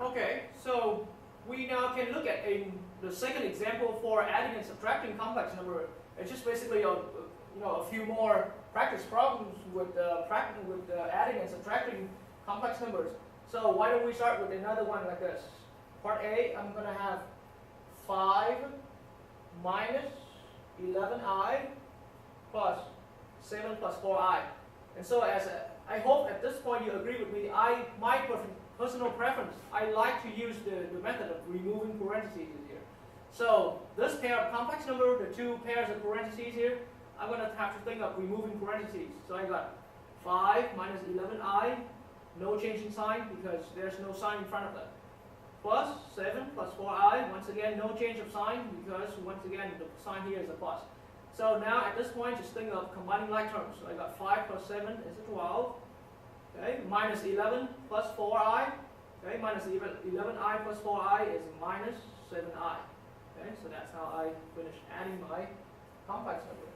Okay, so we now can look at the second example for adding and subtracting complex number. It's just basically a few more practice problems with adding and subtracting complex numbers. So why don't we start with another one like this? Part A, I'm going to have 5 minus 11i plus 7 plus 4i. And so I hope at this point you agree with me, my personal preference, I like to use the method of removing parentheses here. So this pair of complex number, the two pairs of parentheses here, I'm going to have to think of removing parentheses. So I got 5 minus 11i, no change in sign because there's no sign in front of them. Plus 7 plus 4i, once again no change of sign because once again the sign here is a plus. So now at this point just think of combining like terms. So I got 5 plus 7 is a 12. Okay, minus 11 plus 4i. Okay, minus 11i plus 4i is minus 7i. Okay, so that's how I finish adding my complex number.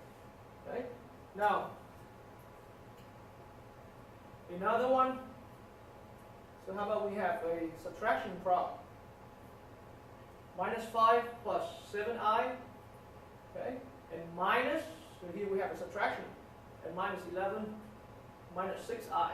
Okay, now another one. So how about we have a subtraction problem? Minus 5 plus 7i. Okay, and minus, so here we have a subtraction, and minus 11 minus 6i.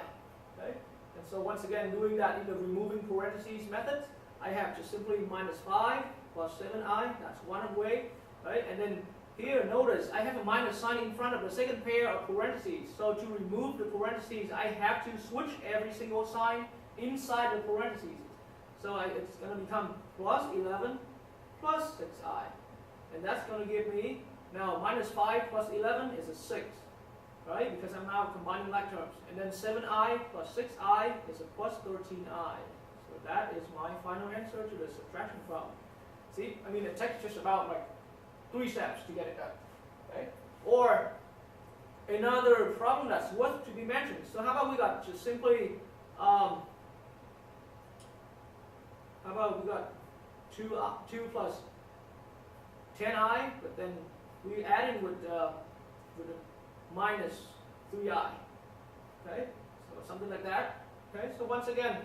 Okay, and so once again doing that in the removing parentheses method, I have just simply minus 5 plus 7i, that's one way, right? And then here notice I have a minus sign in front of the second pair of parentheses. So to remove the parentheses, I have to switch every single sign inside the parentheses. So it's going to become plus 11 plus 6i. And that's going to give me, now minus 5 plus 11 is a 6. Right? Because I'm now combining like terms. And then 7i plus 6i is a plus 13i. So that is my final answer to the subtraction problem. See, I mean it takes just about like 3 steps to get it done. Okay? Or another problem that's worth to be mentioned. So how about we got just simply, how about we got 2 plus 10i, but then we add in with the minus 3i. Okay, so something like that. Okay, so once again,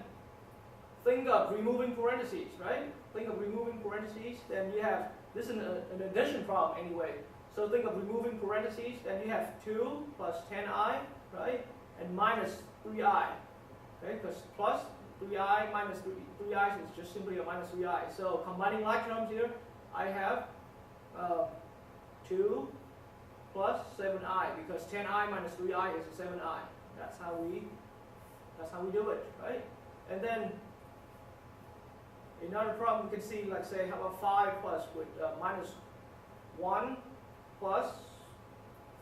think of removing parentheses, right? Think of removing parentheses, then you have, this is an addition problem anyway. So think of removing parentheses, then you have 2 plus 10i, right? And minus 3i. Okay, because plus 3i minus 3i is just simply a minus 3i. So combining like terms here, I have 2 plus 7i, because 10i minus 3i is a 7i. That's how we do it, right? And then another problem you can see, like say, how about 5 plus with minus 1 plus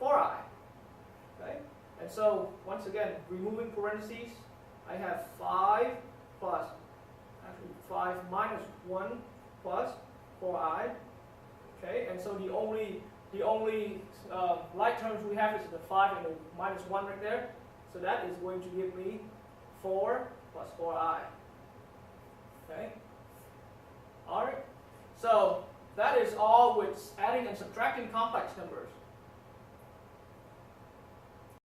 4i, okay? And so once again, removing parentheses, I have 5 plus, actually 5 minus 1 plus 4i, okay? And so the only like terms we have is the 5 and the minus 1 right there. So that is going to give me 4 plus 4i. Okay? Alright. So that is all with adding and subtracting complex numbers.